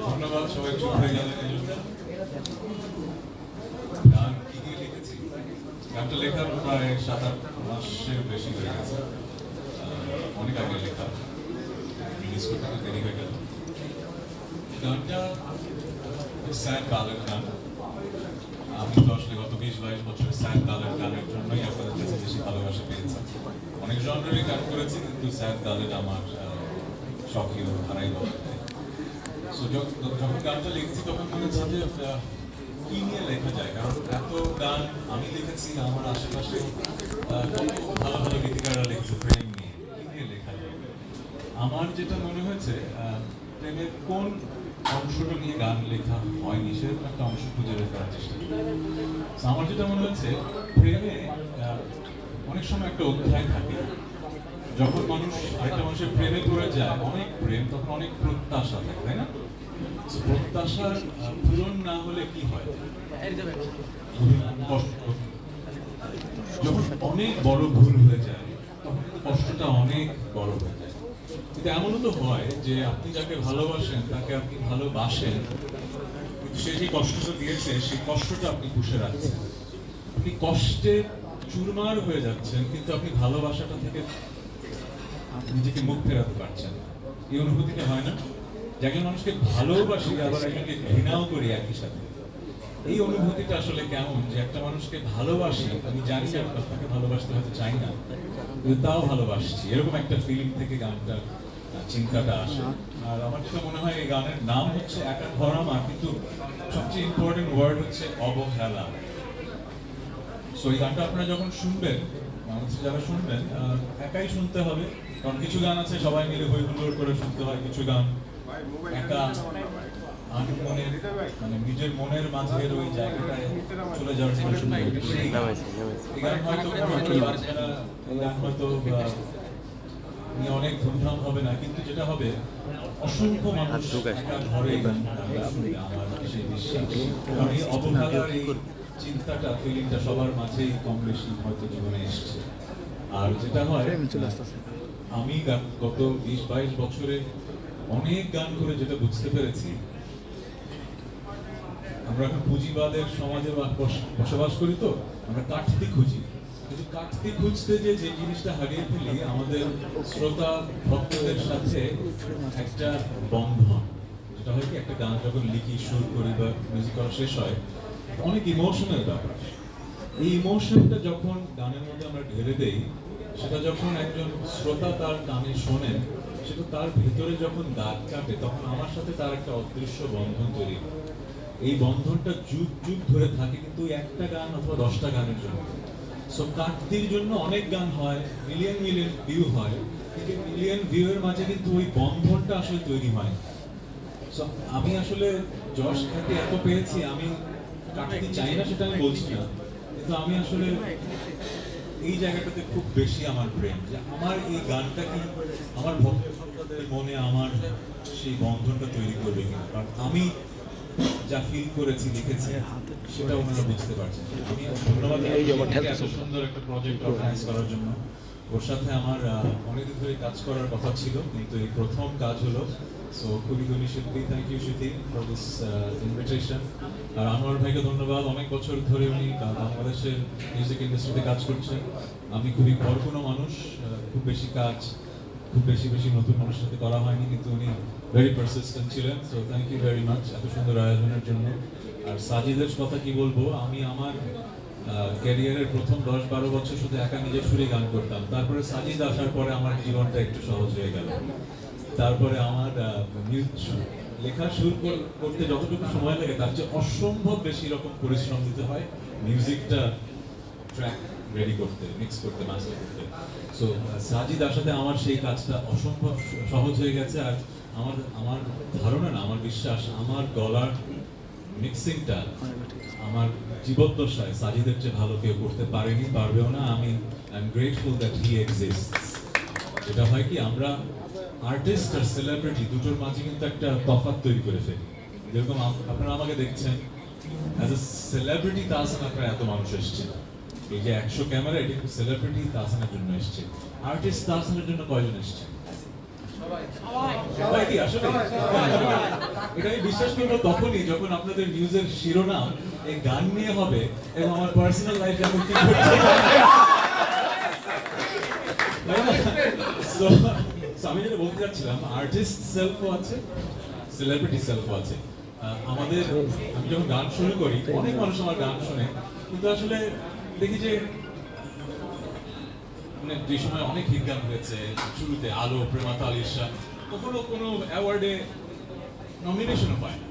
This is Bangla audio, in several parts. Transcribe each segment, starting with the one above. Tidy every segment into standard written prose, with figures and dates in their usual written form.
ধন্যবাদ সবাই চুপ হয়ে গেলেন এই জন্য। গান কি কি লিখেছি, গানটা লেখার প্রায় 7-8 মাসের বেশি হয়ে গেছে, অনেক আগে লেখা, রিলিজ করতে তো দেরি হয়ে গেল। গানটা স্যাড ব্যালাড গান। আমি তো আসলে গত 20-22 বছর স্যাড ব্যালাড গানের জন্যই আপনাদের কাছে বেশি ভালোবাসা পেয়েছি। অনেক জনরেরই গান করেছি, কিন্তু স্যাড ব্যালাড আমার শখীয় হারাই বলে। যখন গানটা লিখেছি তখন মনে হচ্ছে যে কি নিয়ে লেখা যায়, কারণ এত গান আমি লিখেছি, আমার আশেপাশে কত ভালো ভালো গীতিকাররা লিখেছে প্রেম নিয়ে, কি নিয়ে লেখা যায়। আমার যেটা মনে হয়েছে প্রেমের কোন অংশটা নিয়ে গান লেখা হয়নি সেরকম একটা অংশ খুঁজে বের করার চেষ্টা করি। আমার যেটা মনে হচ্ছে প্রেমে অনেক সময় একটা অধ্যায় থাকে, যখন মানুষ আরেকটা মানুষের প্রেমে পড়ে যায়, অনেক প্রেম, তখন অনেক প্রত্যাশা থাকে, তাই না? প্রত্যাশার পূরণ না হলে কি হয়, যখন অনেক বড় ভুল হয়ে যায় তখন কষ্টটা অনেক বড় হয়ে যায়। কিন্তু এমনও তো হয় যে আপনি যাকে ভালোবাসেন তাকে আপনি ভালোবাসেন, কিন্তু সে যে কষ্টটা দিয়েছে সেই কষ্টটা আপনি পুষে রাখছেন, আপনি কষ্টে চুরমার হয়ে যাচ্ছেন, কিন্তু আপনি ভালোবাসাটা থেকে নিজেকে মুখ ফেরাতে পারছেন। এই অনুভূতিটা হয় না? একজন মানুষকে ভালোবাসি আবার একজনকে ঘৃণাও করি একই সাথে। এই অনুভূতিটা আসলে কেমন, যে একটা মানুষকে ভালোবাসি, আমি জানি যে আপনাকে ভালোবাসতে হয়তো চাই না, কিন্তু তাও ভালোবাসছি, এরকম একটা ফিলিং থেকে গানটা চিন্তাটা আসে। আর আমার যেটা মনে হয় এই গানের নাম হচ্ছে একা ধরামা, কিন্তু সবচেয়ে ইম্পর্টেন্ট ওয়ার্ড হচ্ছে অবহেলা। সো এই গানটা আপনারা যখন শুনবেন, মানুষের যারা শুনবেন, একাই শুনতে হবে, কারণ কিছু গান আছে সবাই মিলে হই হুল্লোড় করে শুনতে হয়, কিছু গান একা আনমনের মানে নিজের মনের মাঝের ওই জায়গাটায় চলে যাওয়ার জন্য শুনতে হবে। সেই গান এই গান হয়তো বাচ্চারা, এই গান হয়তো নিয়ে অনেক ধুমধাম হবে না, কিন্তু যেটা হবে অসংখ্য মানুষ একটা ঘরে শুনবে, আমার সেই বিশ্বাস। কারণ এই অবহেলার এই চিন্তাটা, ফিলিংটা সবার মাঝেই কম বেশি হয়তো জীবনে এসছে। আর যেটা হয়, আমি গত 20-22 বছরে অনেক গান করে যেটা বুঝতে পেরেছি, আমরা এখন পুঁজিবাদের সমাজে বসবাস করি, তো আমরা কাটতি খুঁজি, কিন্তু কাটতি খুঁজতে যে জিনিসটা হারিয়ে ফেলি, আমাদের শ্রোতা ভক্তদের সাথে একটা বন্ধন, যেটা হয় কি, একটা গান যখন লিখি, সুর করি বা মিউজিক করা শেষ হয়, অনেক ইমোশনাল ব্যাপার। এই ইমোশনটা যখন গানের মধ্যে আমরা ঢেলে দেই, সেটা যখন একজন শ্রোতা তার গানে শোনেন, সেটা তার ভেতরে যখন দাগ কাটে, তখন আমার সাথে তার একটা অদৃশ্য বন্ধন তৈরি হয়। এই বন্ধনটা যুগ যুগ ধরে থাকে, কিন্তু একটা গান অথবা 10টা গানের জন্য। সো কাটতির জন্য অনেক গান হয়, মিলিয়ন মিলিয়ন ভিউ হয়, কিন্তু মিলিয়ন ভিউয়ের মাঝে কিন্তু ওই বন্ধনটা আসলে তৈরি হয়। সো আমি আসলে যশ খ্যাতি এত পেয়েছি, আমি কাটতে চাই না সেটা আমি বলছি না, কিন্তু আমি আসলে এই জায়গাটাতে খুব বেশি আমার প্রেম, যে আমার এই গানটা কি আমার ভক্তদের মনে আমার সেই বন্ধনটা তৈরি করবে কিনা, কারণ আমি যা ফিল করেছি, লিখেছি, সেটা ওনারা বুঝতে পারছেন। আমি ধন্যবাদ এত সুন্দর একটা প্রজেক্ট অর্গানাইজ করার জন্য। ওর সাথে আমার অনেকদিন ধরে কাজ করার কথা ছিল, কিন্তু এই প্রথম কাজ হলো। সো খুবই খুবই শিল্পী, থ্যাংক ইউ শিল্পী ফর দিস ইনভিটেশন। আর আনোয়ার ভাইকে ধন্যবাদ, অনেক বছর ধরে উনি বাংলাদেশের মিউজিক ইন্ডাস্ট্রিতে কাজ করছেন। আমি খুবই বড় কোনো মানুষ, খুব বেশি কাজ খুব বেশি বেশি নতুন মানুষের সাথে করা হয়নি, কিন্তু উনি ভেরি পারসিস্টেন্ট ছিলেন। So thank you very much এত সুন্দর আয়োজনের জন্য। আর সাজিদের কথা কি বলবো, আমি আমার ক্যারিয়ারের প্রথম 10-12 বছর শুধু একা নিজের সুরে গান করতাম, তারপরে সাজিদ আসার পরে আমার জীবনটা একটু সহজ হয়ে গেল। তারপরে আমার লেখা সুর করতে যতটুকু সময় লাগে, তার চেয়ে অসম্ভব বেশি রকম পরিশ্রম দিতে হয় মিউজিকটা ট্র্যাক রেডি করতে, মিক্স করতে, মাস্টার করতে। সো সাজিদ আসাতে আমার সেই কাজটা অসম্ভব সহজ হয়ে গেছে। আর আমার ধারণা না, আমার বিশ্বাস, আমার গলার মিক্সিংটা আমার জীবদ্দশায় সাজিদের চেয়ে ভালো কেউ করতে পারেনি, পারবেও না। আমি I am grateful that he exists. যেটা হয় কি, আমরা আর্টিস্ট আর সেলিব্রিটি দুটোর মাঝে কিন্তু একটা তফাৎ তৈরি করে ফেলি। যেরকম আপনারা আমাকে দেখছেন, অ্যাজ এ সেলিব্রিটি তাহসান প্রায় এত মানুষ এসছে, এই যে 100 ক্যামেরা, এটা কিন্তু সেলিব্রিটি তাহসানের জন্য এসছে। আর্টিস্ট তাহসানের জন্য কয়জন এসছে? সবাই কি আসলে এটা আমি বিশ্বাস করবো তখনই যখন আপনাদের নিউজের শিরোনাম এই গান নিয়ে হবে এবং আমার পার্সোনাল লাইফে আমি কি করছি আমি যেটা বলতে চাচ্ছিলাম, আর্টিস্ট সেলফও আছে, সেলিব্রিটি সেলফও আছে। আমাদের আমি যখন গান শুরু করি অনেক মানুষ আমার গান শোনে, কিন্তু আসলে দেখি যে মানে যে সময় অনেক হিট গান হয়েছে শুরুতে, আলো, প্রেমাতা, আলিশা, কখনো কোনো অ্যাওয়ার্ডে নমিনেশনও পায় না।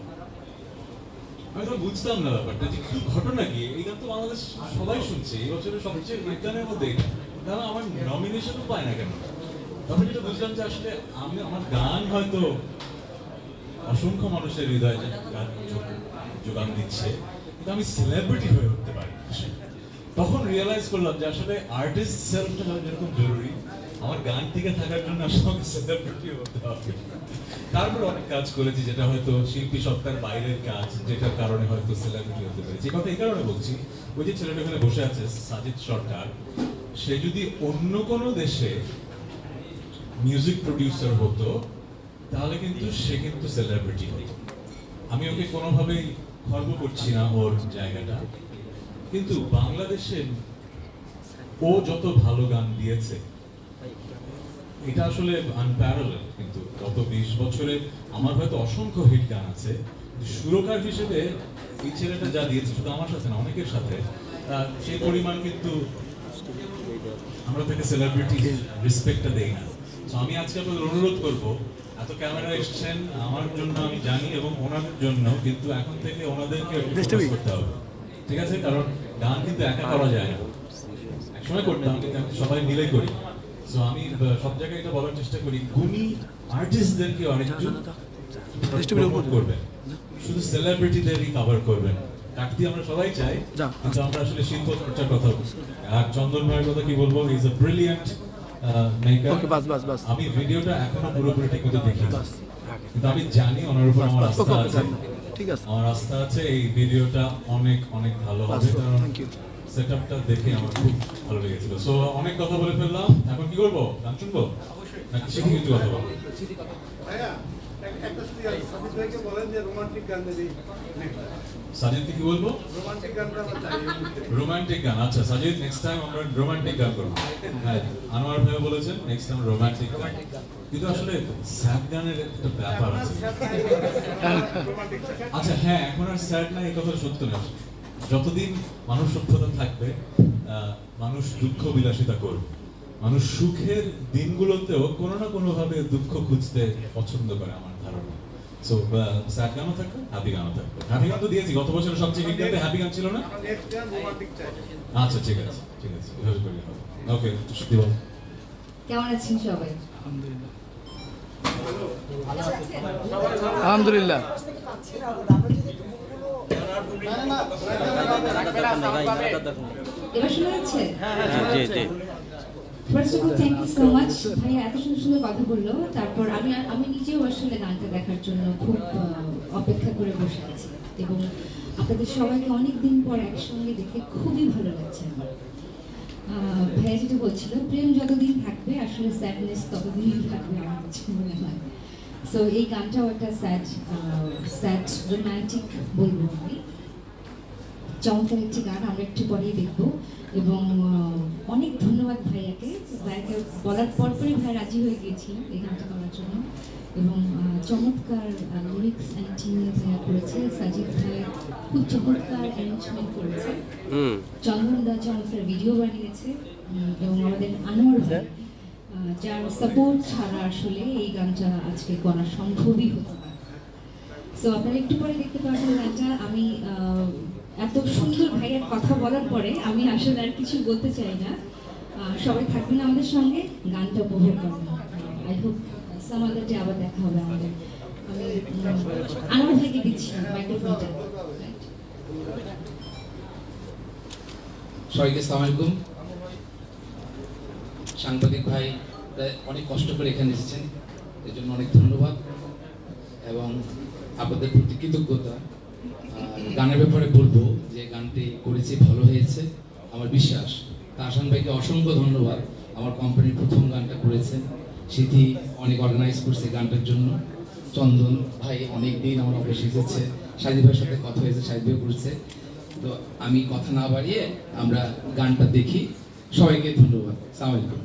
আমি তো বুঝতাম না ব্যাপারটা যে কি ঘটনা, কি এই গান তো বাংলাদেশ সবাই শুনছে, এই বছরের সবচেয়ে হিট গানের মধ্যে তাহলে আমার নমিনেশনও পায় না কেন? তখন যেটা বুঝলাম যে আসলে আমি আমার গান হয়তো অসংখ্য মানুষের হৃদয়ে গান যোগান দিচ্ছে, কিন্তু আমি সেলিব্রিটি হয়ে উঠতে পারি। তখন রিয়েলাইজ করলাম যে আসলে আর্টিস্ট সেলফটা যেরকম জরুরি, আমার গান টিকে থাকার জন্য আসলে সেলিব্রিটি হতে হবে। তারপর অনেক কাজ করেছি যেটা হয়তো শিল্পী সত্তার বাইরের কাজ, যেটার কারণে হয়তো সেলিব্রিটি হতে পেরেছি। কথা এই কারণে বলছি, ওই যে ছেলেটা এখানে বসে আছে সাজিদ সরকার, সে যদি অন্য কোনো দেশে মিউজিক প্রডিউসার হতো তাহলে কিন্তু সে কিন্তু সেলিব্রিটি হতো। আমি ওকে কোনোভাবেই খর্ব করছি না ওর জায়গাটা, কিন্তু বাংলাদেশে ও যত ভালো গান দিয়েছে এটা আসলে আনপ্যারালেল। কিন্তু গত 20 বছরে আমার হয়তো অসংখ্য হিট গান আছে, সুরকার হিসেবে এই ছেলেটা যা দিয়েছে শুধু আমার সাথে না অনেকের সাথে, সেই পরিমাণ কিন্তু আমরা তাকে সেলিব্রিটি রেসপেক্টটা দেই না। তো আমি আজকে আপনাদের অনুরোধ করবো, এত ক্যামেরা এসছেন আমার জন্য আমি জানি এবং ওনাদের জন্য, কিন্তু এখন থেকে ওনাদেরকে করতে হবে, ঠিক আছে? কারণ গান কিন্তু একা করা যায় না, একসময় করতাম কিন্তু সবাই মিলে করি। তো আমি সব জায়গায় এটা বলার চেষ্টা করি, গুণী আর্টিস্টদেরকে অনেকটু প্রমোট করবেন, শুধু সেলিব্রিটিদেরই কভার করবেন। কাকতি আমরা সবাই চাই, কিন্তু আমরা আসলে শিল্প চর্চার কথা বলছি। আর চন্দন ভাইয়ের কথা কি বলবো, he is a brilliant maker. আমি ভিডিওটা এখনো পুরোপুরি ঠিক মতো দেখি, কিন্তু আমি জানি ওনার উপর আমার আস্থা আছে, আমার আস্থা আছে এই ভিডিওটা অনেক অনেক ভালো হবে, কারণ সেটআপটা দেখে আমার খুব ভালো লেগেছিল। সো অনেক কথা বলে ফেললাম, এখন কি করবো? গান শুনবো নাকি শিখে কিছু কথা বলবো? সাজিদকে কি বলবো? রোমান্টিক গান। আচ্ছা সাজিদ, নেক্সট টাইম আমরা রোমান্টিক গান করবো। হ্যাঁ, আনোয়ার ভাই বলেছেন নেক্সট টাইম রোমান্টিক গান, কিন্তু আসলে স্যাড গানের একটা ব্যাপার আছে। আচ্ছা হ্যাঁ, এখন আর স্যাড না, এই কথা সত্য না। যতদিন মানুষ সভ্যতা থাকবে, মানুষ দুঃখ বিলাসিতা করবে। মানুষ সুখের দিনগুলোতেও কোনো না কোনো ভাবে দুঃখ খুঁজতে পছন্দ করে আমার ধারণা। সো স্যাড গানও থাকবে, হ্যাপি গানও থাকবে। হ্যাপি গান তো দিয়েছি গত বছরের সবচেয়ে হিট গানটা হ্যাপি গান ছিল না? আচ্ছা ঠিক আছে, ঠিক আছে, এভাবে করি। ওকে, সত্যি বল, কেমন আছেন সবাই? আলহামদুলিল্লাহ। এবার শোনা যাচ্ছে? First of all thank you so much ভাইয়া, এত সুন্দর সুন্দর কথা বললো। তারপর আমি নিজেও আসলে গানটা দেখার জন্য খুব অপেক্ষা করে বসে আছি, এবং আপনাদের সবাইকে অনেক দিন পর একসঙ্গে দেখে খুবই ভালো লাগছে আমার। ভাইয়া যেটা বলছিল, প্রেম যতদিন থাকবে আসলে স্যাডনেস ততদিনই থাকবে আমার কাছে মনে হয়। সো এই গানটাও একটা স্যাড রোম্যান্টিক বলবো আমি। চমৎকার একটি গান, আমরা একটু পরেই দেখবো। এবং অনেক ধন্যবাদ ভাইয়াকে বলার পরপরই ভাই রাজি হয়ে গিয়েছিলেন এই গানটা করার জন্য। এবং চমৎকার লিরিক্স অ্যান্ড টিউন ভাইয়া করেছে, সাজিদ ভাই খুব চমৎকার অ্যারেঞ্জমেন্ট করেছে, চন্দন দা চমৎকার ভিডিও বানিয়েছে, এবং আমাদের আনোয়ার ভাই যার সাপোর্ট ছাড়া আসলে এই গানটা আজকে করা সম্ভবই হতো না। সো আপনারা একটু পরে দেখতে পারবেন গানটা। আমি এত সুন্দর ভাইয়ের কথা বলার পরে আমি আসলে আর কিছু বলতে চাই না। সবাই থাকবেন আমাদের সঙ্গে, গানটা উপভোগ করবেন। I hope some other day আবার দেখা হবে আমাদের। আমি আনোয়ার ভাইকে দিচ্ছি মাইক্রোফোনটা। সবাইকে আসসালামু আলাইকুম। সাংবাদিক ভাই অনেক কষ্ট করে এখানে এসেছেন, এর জন্য অনেক ধন্যবাদ এবং আপনাদের প্রতি কৃতজ্ঞতা। গানের ব্যাপারে বলবো যে গানটি করেছি, ভালো হয়েছে আমার বিশ্বাস। তাহসান ভাইকে অসংখ্য ধন্যবাদ, আমার কোম্পানির প্রথম গানটা করেছেন। সিথি অনেক অর্গানাইজ করছে গানটার জন্য, চন্দন ভাই অনেক দিন আমার অফিসে এসেছে, সাজিদ ভাইয়ের সাথে কথা হয়েছে, সাজিদ ভাই করছে। তো আমি কথা না বাড়িয়ে আমরা গানটা দেখি। সবাইকে ধন্যবাদ। আসসালামু আলাইকুম।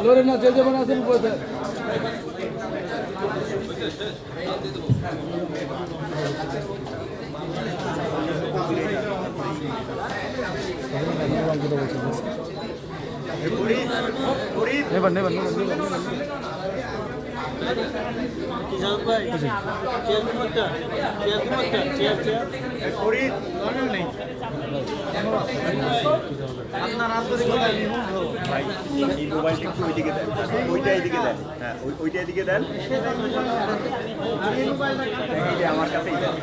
লোরে না যে যেমন আছেন বসে নেবার নেবার নেবার আপনার আন্তরিকতা ভাই এই মোবাইলটা একটু ওইদিকে দেন, ওইটা এদিকে দেন, হ্যাঁ ওইটা এদিকে দেন, এই যে আমার কাছেই দেন।